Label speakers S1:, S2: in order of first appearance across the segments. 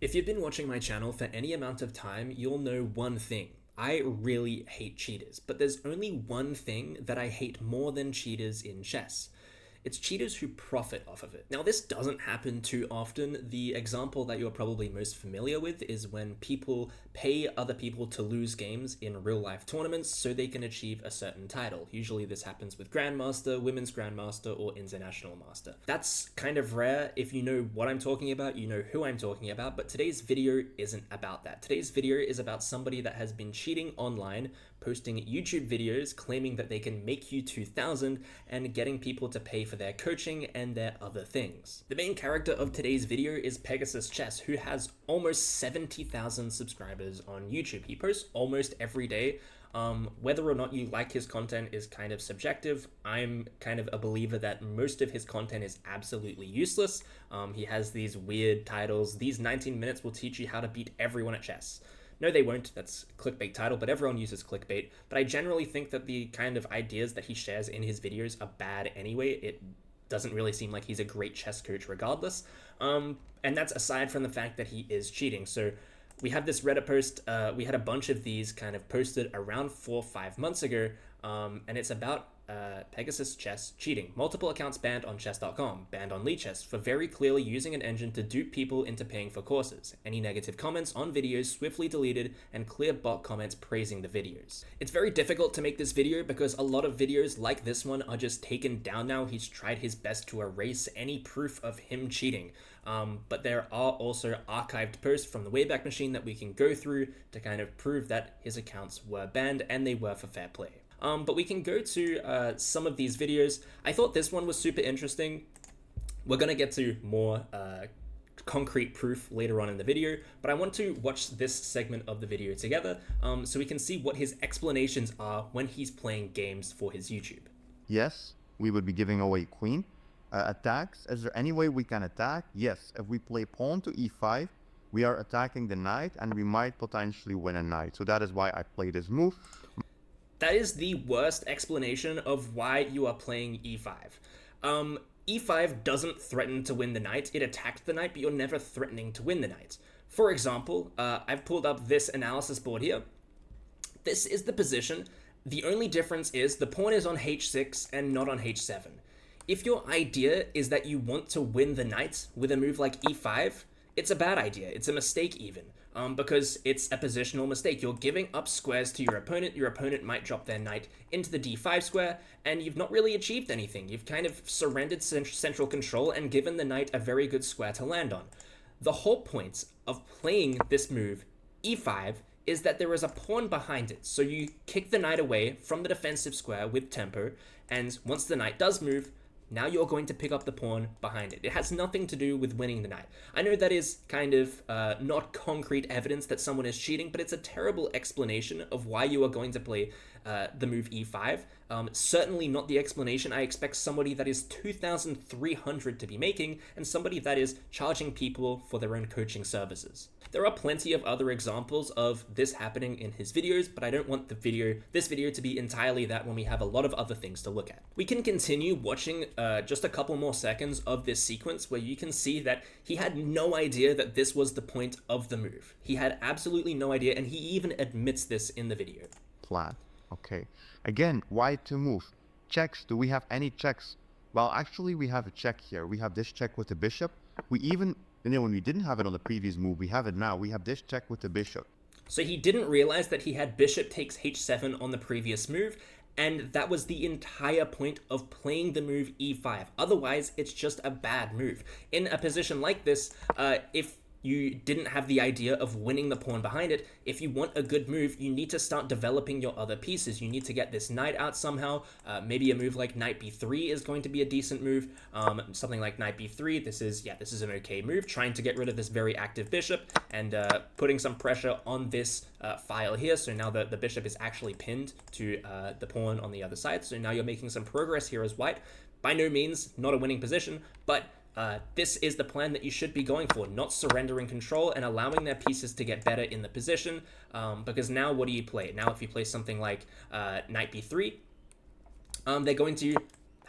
S1: If you've been watching my channel for any amount of time, you'll know one thing. I really hate cheaters, but there's only one thing that I hate more than cheaters in chess. It's cheaters who profit off of it. Now, this doesn't happen too often. The example that you're probably most familiar with is when people pay other people to lose games in real life tournaments so they can achieve a certain title. Usually this happens with Grandmaster, Women's Grandmaster, or International Master. That's kind of rare. If you know what I'm talking about, you know who I'm talking about, but today's video isn't about that. Today's video is about somebody that has been cheating online, posting YouTube videos claiming that they can make you 2,000 and getting people to pay for their coaching and their other things. The main character of today's video is Pegasus Chess, who has almost 70,000 subscribers on YouTube. He posts almost every day. Whether or not you like his content is kind of subjective. I'm kind of a believer that most of his content is absolutely useless. He has these weird titles. These 19 minutes will teach you how to beat everyone at chess. No, they won't. That's clickbait title, but everyone uses clickbait. But I generally think that the kind of ideas that he shares in his videos are bad anyway. It doesn't really seem like he's a great chess coach regardless. And that's aside from the fact that he is cheating. So we have this Reddit post. We had a bunch of these kind of posted around 4 or 5 months ago. And it's about Pegasus Chess cheating. Multiple accounts banned on chess.com, banned on Chess for very clearly using an engine to dupe people into paying for courses. Any negative comments on videos swiftly deleted, and clear bot comments praising the videos. It's very difficult to make this video because a lot of videos like this one are just taken down now. He's tried his best to erase any proof of him cheating. But there are also archived posts from the Wayback Machine that we can go through to kind of prove that his accounts were banned and they were for fair play. But we can go to some of these videos. I thought this one was super interesting. We're going to get to more concrete proof later on in the video, but I want to watch this segment of the video together so we can see what his explanations are when he's playing games for his YouTube.
S2: Yes, we would be giving away queen. Attacks, is there any way we can attack? Yes, if we play pawn to e5, we are attacking the knight and we might potentially win a knight. So that is why I play this move.
S1: That is the worst explanation of why you are playing e5. E5 doesn't threaten to win the knight. It attacked the knight, but you're never threatening to win the knight. For example, I've pulled up this analysis board here. This is the position. The only difference is the pawn is on h6 and not on h7. If your idea is that you want to win the knight with a move like e5, it's a bad idea. It's a mistake even. Because it's a positional mistake. You're giving up squares to your opponent. Your opponent might drop their knight into the d5 square, and you've not really achieved anything. You've kind of surrendered central control and given the knight a very good square to land on. The whole point of playing this move, e5, is that there is a pawn behind it. So you kick the knight away from the defensive square with tempo, and once the knight does move, now you're going to pick up the pawn behind it. It has nothing to do with winning the knight. I know that is kind of not concrete evidence that someone is cheating, but it's a terrible explanation of why you are going to play the move e5. Certainly not the explanation I expect somebody that is 2,300 to be making, and somebody that is charging people for their own coaching services. There are plenty of other examples of this happening in his videos, but I don't want this video to be entirely that when we have a lot of other things to look at. We can continue watching just a couple more seconds of this sequence where you can see that he had no idea that this was the point of the move. He had absolutely no idea, and he even admits this in the video.
S2: Flat. Okay. Again, why to move? Checks. Do we have any checks? Well, actually, we have a check here. We have this check with the bishop. We even, when we didn't have it on the previous move, we have it now. We have this check with the bishop.
S1: So he didn't realize that he had bishop takes h7 on the previous move, and that was the entire point of playing the move e5. Otherwise, it's just a bad move. In a position like this, if you didn't have the idea of winning the pawn behind it, if you want a good move, you need to start developing your other pieces. You need to get this knight out somehow. Maybe a move like knight b3 is going to be a decent move. Something like knight b3, this is an okay move. Trying to get rid of this very active bishop and putting some pressure on this file here. So now the bishop is actually pinned to the pawn on the other side. So now you're making some progress here as white. By no means not a winning position, but this is the plan that you should be going for, not surrendering control and allowing their pieces to get better in the position, because now what do you play? Now if you play something like knight b3, they're going to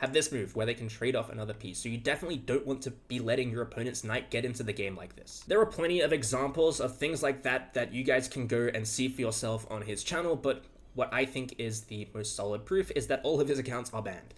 S1: have this move where they can trade off another piece. So you definitely don't want to be letting your opponent's knight get into the game like this. There are plenty of examples of things like that that you guys can go and see for yourself on his channel, but what I think is the most solid proof is that all of his accounts are banned.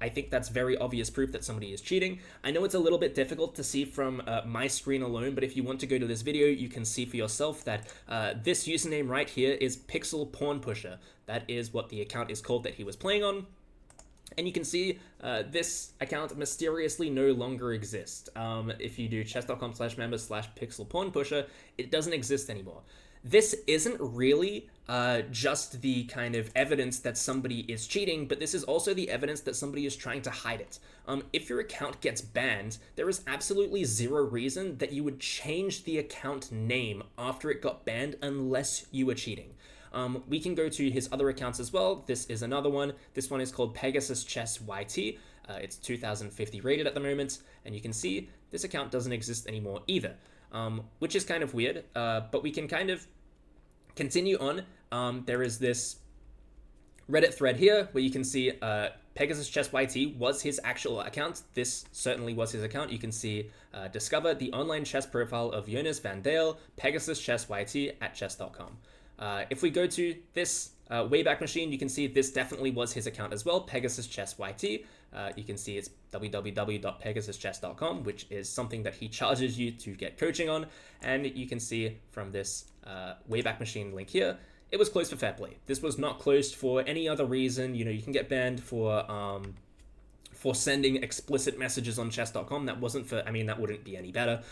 S1: I think that's very obvious proof that somebody is cheating. I know it's a little bit difficult to see from my screen alone, but if you want to go to this video, you can see for yourself that this username right here is Pixel Pawn Pusher. That is what the account is called that he was playing on. And you can see this account mysteriously no longer exists. If you do chess.com/members/pixelpawnpusher, it doesn't exist anymore. This isn't really just the kind of evidence that somebody is cheating, but this is also the evidence that somebody is trying to hide it. If your account gets banned, there is absolutely zero reason that you would change the account name after it got banned unless you were cheating. We can go to his other accounts as well. This is another one. This one is called Pegasus Chess YT. It's 2050 rated at the moment, and you can see this account doesn't exist anymore either. Which is kind of weird, but we can kind of continue on. There is this Reddit thread here where you can see Pegasus Chess YT was his actual account. This certainly was his account. You can see discover the online chess profile of Jonas Van Dale, Pegasus Chess YT at chess.com. If we go to this Wayback Machine, you can see this definitely was his account as well, Pegasus Chess YT. You can see it's www.pegasuschess.com, which is something that he charges you to get coaching on. And you can see from this Wayback Machine link here, it was closed for fair play. This was not closed for any other reason. You know, you can get banned for sending explicit messages on chess.com. That wasn't for, I mean, that wouldn't be any better.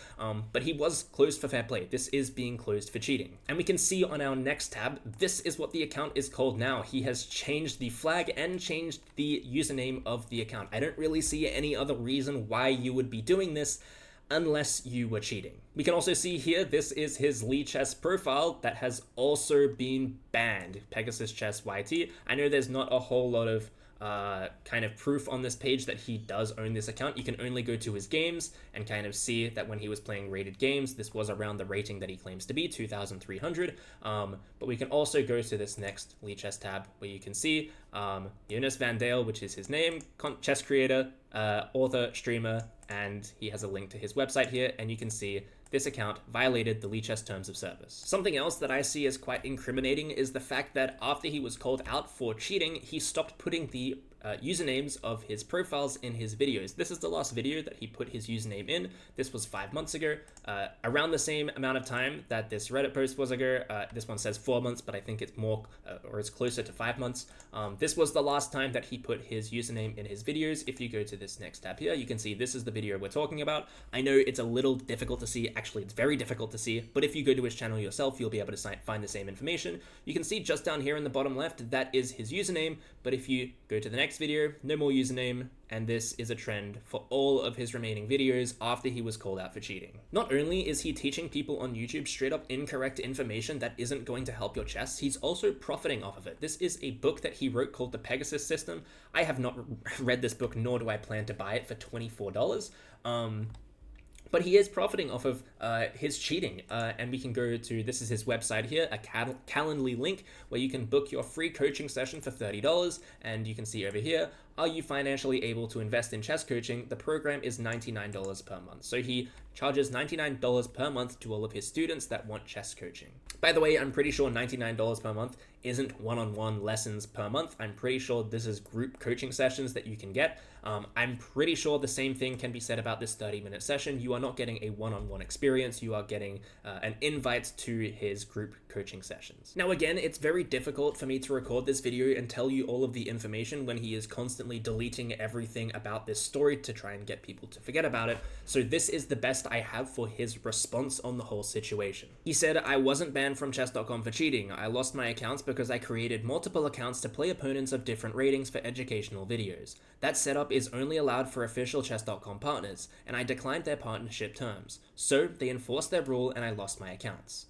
S1: But he was closed for fair play. This is being closed for cheating. And we can see on our next tab, this is what the account is called now. He has changed the flag and changed the username of the account. I don't really see any other reason why you would be doing this unless you were cheating. We can also see here, this is his Lichess profile that has also been banned, Pegasus Chess YT. I know there's not a whole lot of kind of proof on this page that he does own this account. You can only go to his games and kind of see that when he was playing rated games, this was around the rating that he claims to be, 2,300. But we can also go to this next Lichess tab where you can see Jonas Van Dale, which is his name, chess creator, author, streamer, and he has a link to his website here, and you can see this account violated the Lichess terms of service. Something else that I see as quite incriminating is the fact that after he was called out for cheating, he stopped putting the usernames of his profiles in his videos. This is the last video that he put his username in. This was 5 months ago, around the same amount of time that this Reddit post was ago. This one says 4 months, but I think it's more, or it's closer to 5 months. This was the last time that he put his username in his videos. If you go to this next tab here, you can see this is the video we're talking about. I know it's a little difficult to see. Actually, it's very difficult to see, but if you go to his channel yourself, you'll be able to find the same information. You can see just down here in the bottom left, that is his username, but if you go to the next video, no more username, and this is a trend for all of his remaining videos after he was called out for cheating. Not only is he teaching people on YouTube straight up incorrect information that isn't going to help your chess, he's also profiting off of it. This is a book that he wrote called The Pegasus System. I have not read this book, nor do I plan to buy it for $24. But he is profiting off of his cheating, and we can go to, this is his website here, a Calendly link where you can book your free coaching session for $30, and you can see over here, are you financially able to invest in chess coaching? The program is $99 per month. So he charges $99 per month to all of his students that want chess coaching. By the way, I'm pretty sure $99 per month isn't one-on-one lessons per month. I'm pretty sure this is group coaching sessions that you can get. I'm pretty sure the same thing can be said about this 30-minute session. You are not getting a one-on-one experience. You are getting an invite to his group coaching sessions. Now, again, it's very difficult for me to record this video and tell you all of the information when he is constantly deleting everything about this story to try and get people to forget about it. So this is the best I have for his response on the whole situation. He said, I wasn't banned from chess.com for cheating. I lost my accounts because I created multiple accounts to play opponents of different ratings for educational videos. That setup is only allowed for official chess.com partners, and I declined their partnership terms. So they enforced their rule and I lost my accounts.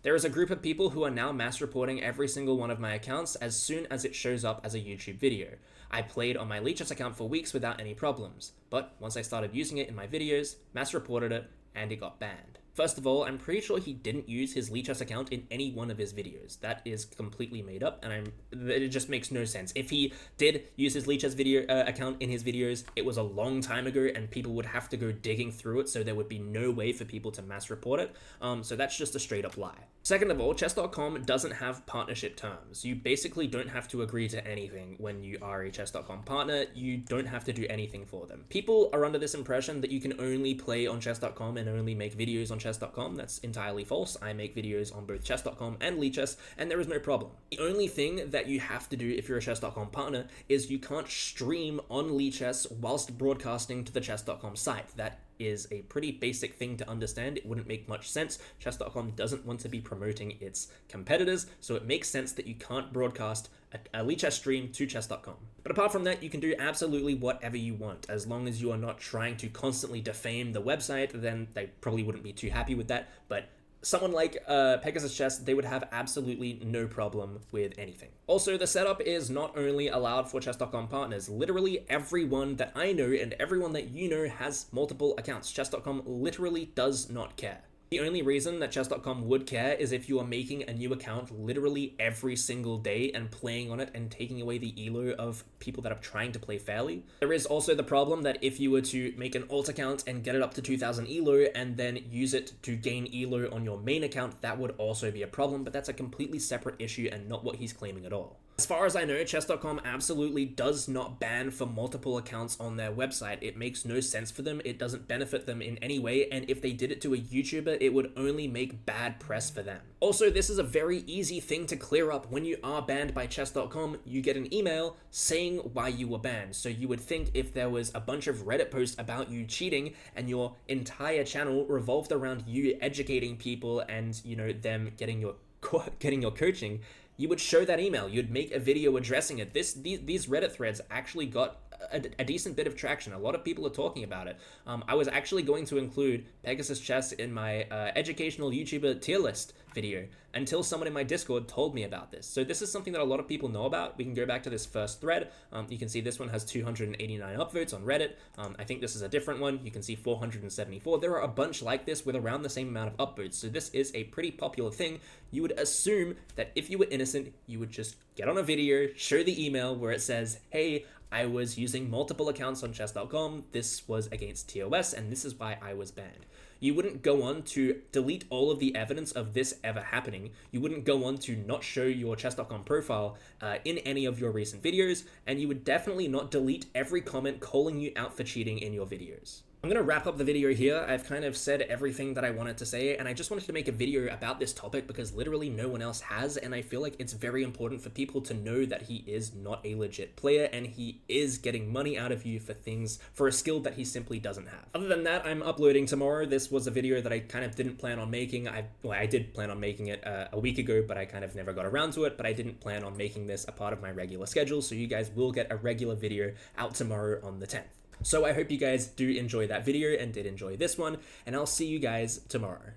S1: There is a group of people who are now mass reporting every single one of my accounts as soon as it shows up as a YouTube video. I played on my Lichess account for weeks without any problems, but once I started using it in my videos, mass reported it, and it got banned. First of all, I'm pretty sure he didn't use his Lichess account in any one of his videos. That is completely made up, and it just makes no sense. If he did use his Lichess video account in his videos, it was a long time ago, and people would have to go digging through it, so there would be no way for people to mass report it. So that's just a straight up lie. Second of all, chess.com doesn't have partnership terms. You basically don't have to agree to anything when you are a chess.com partner. You don't have to do anything for them. People are under this impression that you can only play on chess.com and only make videos on chess.com. That's entirely false. I make videos on both chess.com and Lichess, and there is no problem. The only thing that you have to do if you're a chess.com partner is you can't stream on Lichess whilst broadcasting to the chess.com site. That is a pretty basic thing to understand. It wouldn't make much sense. Chess.com doesn't want to be promoting its competitors, so it makes sense that you can't broadcast a Lichess stream to chess.com. But apart from that, you can do absolutely whatever you want. As long as you are not trying to constantly defame the website, then they probably wouldn't be too happy with that. But someone like Pegasus Chess, they would have absolutely no problem with anything. Also, the setup is not only allowed for chess.com partners. Literally everyone that I know and everyone that you know has multiple accounts. Chess.com literally does not care. The only reason that chess.com would care is if you are making a new account literally every single day and playing on it and taking away the elo of people that are trying to play fairly. There is also the problem that if you were to make an alt account and get it up to 2000 elo and then use it to gain elo on your main account, that would also be a problem, but that's a completely separate issue and not what he's claiming at all. As far as I know, chess.com absolutely does not ban for multiple accounts on their website. It makes no sense for them, it doesn't benefit them in any way, and if they did it to a YouTuber, it would only make bad press for them. Also, this is a very easy thing to clear up. When you are banned by chess.com, you get an email saying why you were banned. So you would think if there was a bunch of Reddit posts about you cheating and your entire channel revolved around you educating people and, you know, them getting your coaching, you would show that email. You'd make a video addressing it. These Reddit threads actually got a decent bit of traction. A lot of people are talking about it. I was actually going to include Pegasus Chess in my educational YouTuber tier list video until someone in my Discord told me about this. So this is something that a lot of people know about. We can go back to this first thread. You can see this one has 289 upvotes on Reddit. I think this is a different one. You can see 474. There are a bunch like this with around the same amount of upvotes. So this is a pretty popular thing. You would assume that if you were innocent, you would just get on a video, show the email where it says, hey, I was using multiple accounts on chess.com, this was against TOS, and this is why I was banned. You wouldn't go on to delete all of the evidence of this ever happening. You wouldn't go on to not show your chess.com profile in any of your recent videos, and you would definitely not delete every comment calling you out for cheating in your videos. I'm going to wrap up the video here. I've kind of said everything that I wanted to say, and I just wanted to make a video about this topic because literally no one else has, and I feel like it's very important for people to know that he is not a legit player and he is getting money out of you for a skill that he simply doesn't have. Other than that, I'm uploading tomorrow. This was a video that I kind of didn't plan on making. I did plan on making it a week ago, but I kind of never got around to it, but I didn't plan on making this a part of my regular schedule, so you guys will get a regular video out tomorrow on the 10th. So I hope you guys do enjoy that video and did enjoy this one, and I'll see you guys tomorrow.